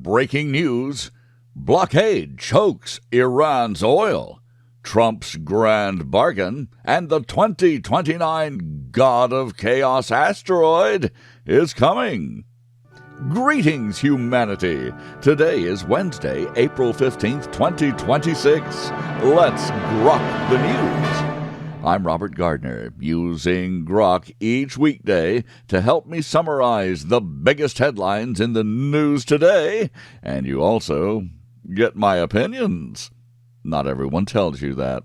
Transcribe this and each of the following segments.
breaking news. Blockade chokes Iran's oil. Trump's grand bargain and the 2029 God of Chaos asteroid is coming. Greetings, humanity. Today is Wednesday, April 15th, 2026. Let's grok the news. I'm Robert Gardner, using GROK each weekday to help me summarize the biggest headlines in the news today, and you also get my opinions. Not everyone tells you that.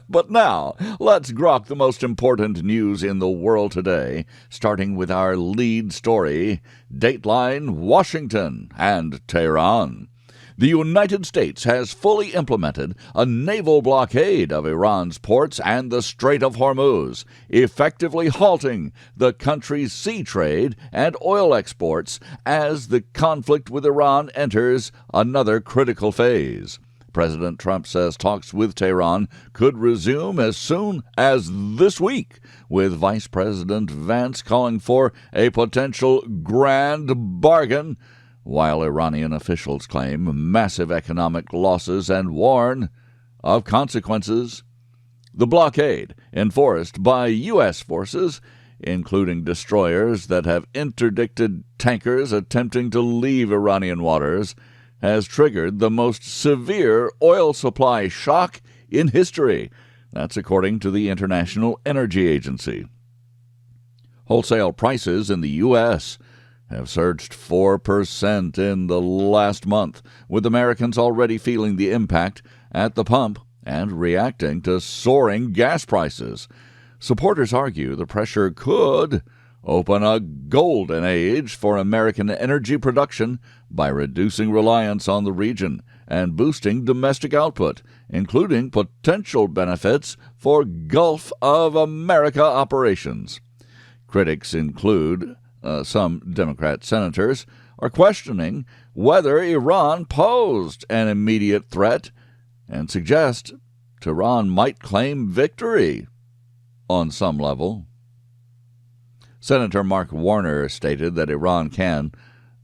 But now, let's grok the most important news in the world today, starting with our lead story, Dateline, Washington, and Tehran. The United States has fully implemented a naval blockade of Iran's ports and the Strait of Hormuz, effectively halting the country's sea trade and oil exports as the conflict with Iran enters another critical phase. President Trump says talks with Tehran could resume as soon as this week, with Vice President Vance calling for a potential grand bargain, while Iranian officials claim massive economic losses and warn of consequences. The blockade, enforced by U.S. forces, including destroyers that have interdicted tankers attempting to leave Iranian waters, has triggered the most severe oil supply shock in history. That's according to the International Energy Agency. Wholesale prices in the U.S. have surged 4% in the last month, with Americans already feeling the impact at the pump and reacting to soaring gas prices. Supporters argue the pressure could open a golden age for American energy production by reducing reliance on the region and boosting domestic output, including potential benefits for Gulf of America operations. Critics include some Democrat senators are questioning whether Iran posed an immediate threat and suggest Tehran might claim victory on some level. Senator Mark Warner stated that Iran can,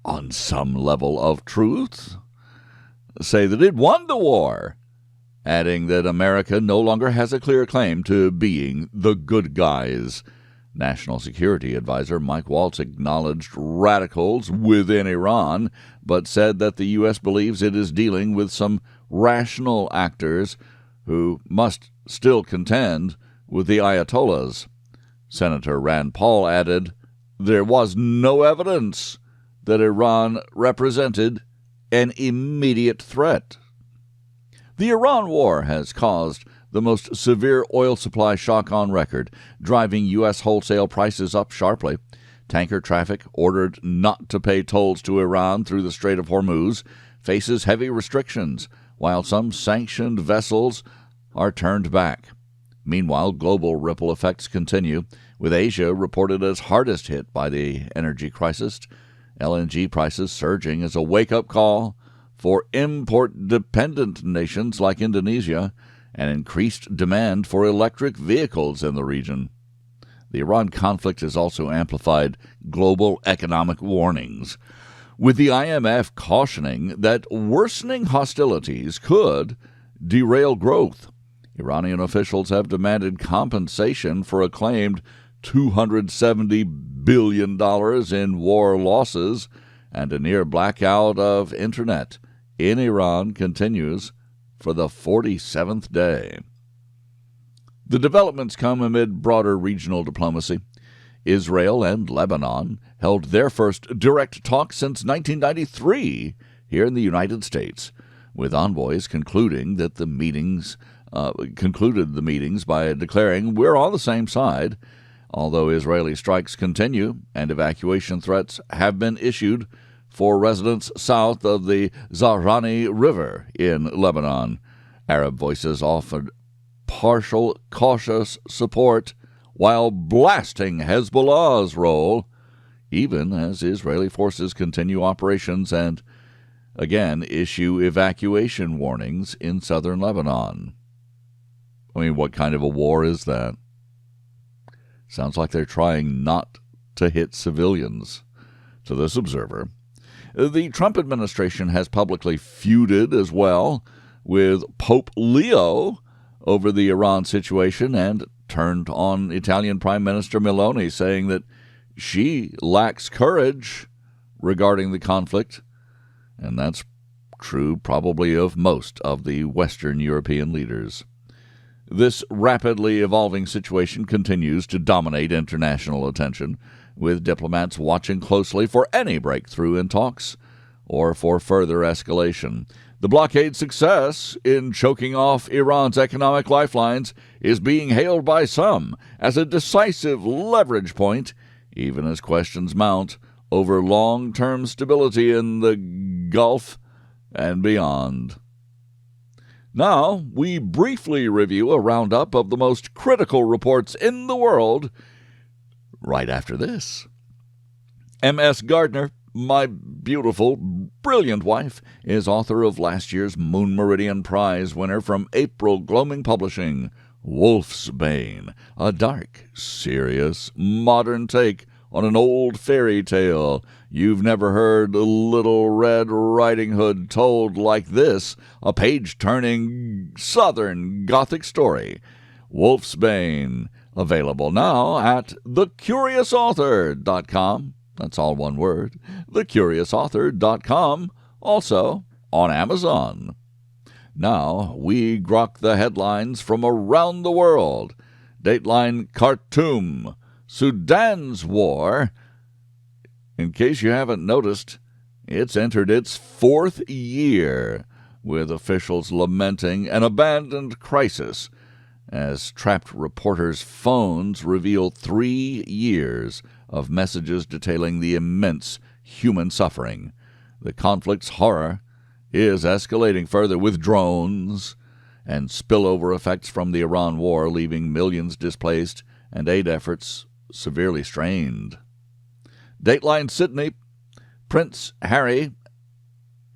on some level of truth, say that it won the war, adding that America no longer has a clear claim to being the good guys. National Security Advisor Mike Waltz acknowledged radicals within Iran, but said that the U.S. believes it is dealing with some rational actors who must still contend with the Ayatollahs. Senator Rand Paul added, there was no evidence that Iran represented an immediate threat. The Iran war has caused the most severe oil supply shock on record, driving U.S. wholesale prices up sharply. Tanker traffic, ordered not to pay tolls to Iran through the Strait of Hormuz, faces heavy restrictions, while some sanctioned vessels are turned back. Meanwhile, global ripple effects continue, with Asia reported as hardest hit by the energy crisis. LNG prices surging as a wake-up call for import-dependent nations like Indonesia and increased demand for electric vehicles in the region. The Iran conflict has also amplified global economic warnings, with the IMF cautioning that worsening hostilities could derail growth. Iranian officials have demanded compensation for a claimed $270 billion in war losses, and a near blackout of internet in Iran continues for the 47th day. The developments come amid broader regional diplomacy. Israel and Lebanon held their first direct talks since 1993 here in the United States, with envoys concluded the meetings by declaring we're on the same side, although Israeli strikes continue and evacuation threats have been issued for residents south of the Zahrani River in Lebanon. Arab voices offered partial, cautious support while blasting Hezbollah's role, even as Israeli forces continue operations and again issue evacuation warnings in southern Lebanon. I mean, what kind of a war is that? Sounds like they're trying not to hit civilians. To this observer, The Trump administration has publicly feuded as well with Pope Leo over the Iran situation and turned on Italian Prime Minister Meloni, saying that she lacks courage regarding the conflict, and that's true probably of most of the Western European leaders. This rapidly evolving situation continues to dominate international attention, with diplomats watching closely for any breakthrough in talks or for further escalation. The blockade's success in choking off Iran's economic lifelines is being hailed by some as a decisive leverage point, even as questions mount over long-term stability in the Gulf and beyond. Now, we briefly review a roundup of the most critical reports in the world right after this. M.S. Gardner, my beautiful, brilliant wife, is author of last year's Moon Meridian Prize winner from April Gloaming Publishing, Wolfsbane, a dark, serious, modern take on an old fairy tale. You've never heard Little Red Riding Hood told like this, a page-turning Southern Gothic story. Wolfsbane, available now at thecuriousauthor.com. That's all one word, thecuriousauthor.com, also on Amazon. Now we grok the headlines from around the world. Dateline Khartoum, Sudan's war. In case you haven't noticed, it's entered its 4th year, with officials lamenting an abandoned crisis as trapped reporters' phones reveal 3 years of messages detailing the immense human suffering. The conflict's horror is escalating further, with drones and spillover effects from the Iran war leaving millions displaced and aid efforts severely strained. Dateline Sydney, Prince Harry,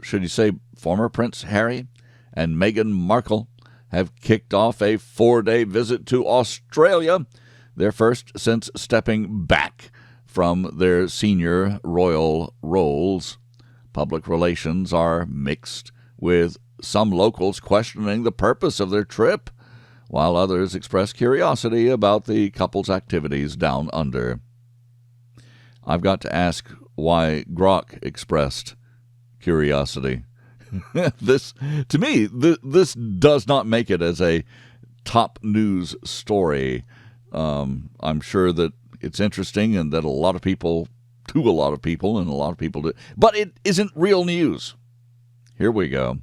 should you say former Prince Harry, and Meghan Markle have kicked off a 4-day visit to Australia, their first since stepping back from their senior royal roles. Public relations are mixed, with some locals questioning the purpose of their trip, while others express curiosity about the couple's activities down under. I've got to ask why GROK expressed curiosity. This does not make it as a top news story. I'm sure that it's interesting and that a lot of people do, but it isn't real news. Here we go.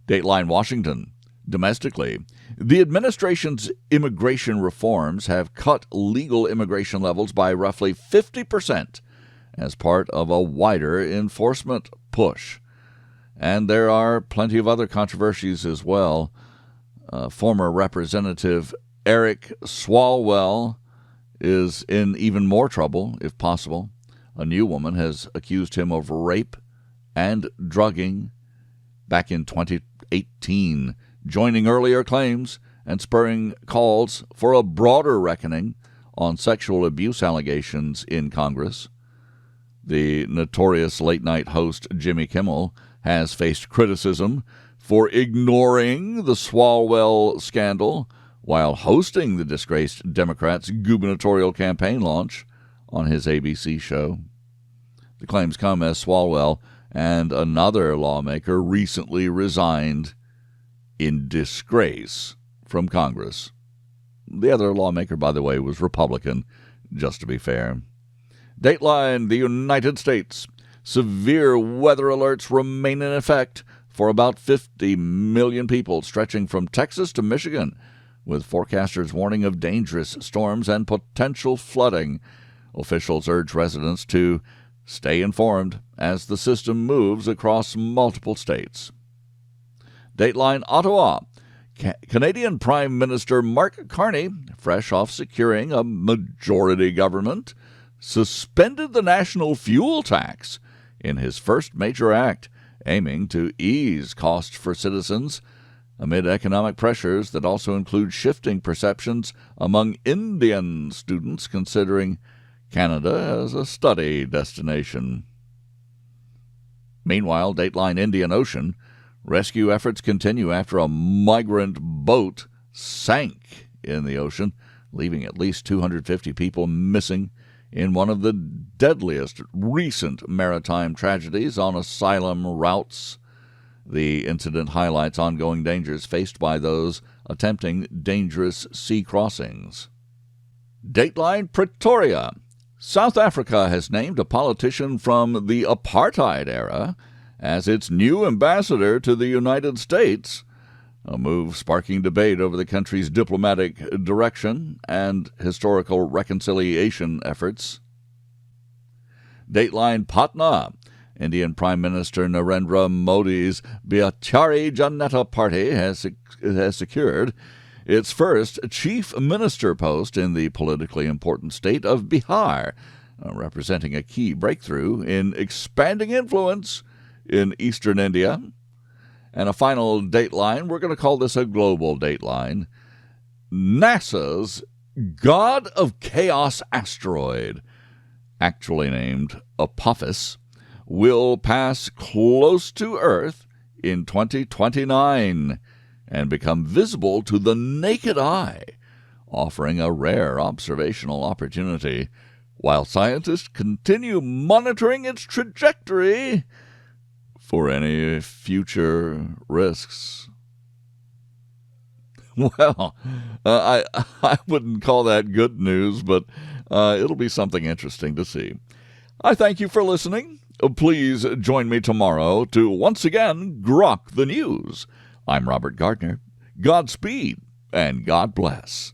Dateline Washington. Domestically, the administration's immigration reforms have cut legal immigration levels by roughly 50% as part of a wider enforcement push. And there are plenty of other controversies as well. Former Representative Eric Swalwell is in even more trouble, if possible. A new woman has accused him of rape and drugging back in 2018, joining earlier claims and spurring calls for a broader reckoning on sexual abuse allegations in Congress. The notorious late-night host Jimmy Kimmel has faced criticism for ignoring the Swalwell scandal while hosting the disgraced Democrats' gubernatorial campaign launch on his ABC show. The claims come as Swalwell and another lawmaker recently resigned in disgrace from Congress. The other lawmaker, by the way, was Republican, just to be fair. Dateline, the United States. Severe weather alerts remain in effect for about 50 million people, stretching from Texas to Michigan, with forecasters warning of dangerous storms and potential flooding. Officials urge residents to stay informed as the system moves across multiple states. Dateline Ottawa. Canadian Prime Minister Mark Carney, fresh off securing a majority government, suspended the national fuel tax in his first major act, aiming to ease costs for citizens amid economic pressures that also include shifting perceptions among Indian students considering Canada as a study destination. Meanwhile, Dateline Indian Ocean, rescue efforts continue after a migrant boat sank in the ocean, leaving at least 250 people missing in one of the deadliest recent maritime tragedies on asylum routes. The incident highlights ongoing dangers faced by those attempting dangerous sea crossings. Dateline Pretoria. South Africa has named a politician from the apartheid era as its new ambassador to the United States, a move sparking debate over the country's diplomatic direction and historical reconciliation efforts. Dateline Patna. Indian Prime Minister Narendra Modi's Bharatiya Janata Party has secured its first chief minister post in the politically important state of Bihar, representing a key breakthrough in expanding influence in eastern India. And a final dateline, we're going to call this a global dateline. NASA's God of Chaos asteroid, actually named Apophis, will pass close to Earth in 2029 and become visible to the naked eye, offering a rare observational opportunity, while scientists continue monitoring its trajectory for any future risks. Well, I wouldn't call that good news, but it'll be something interesting to see. I thank you for listening. Please join me tomorrow to once again grok the news. I'm Robert Gardner. Godspeed and God bless.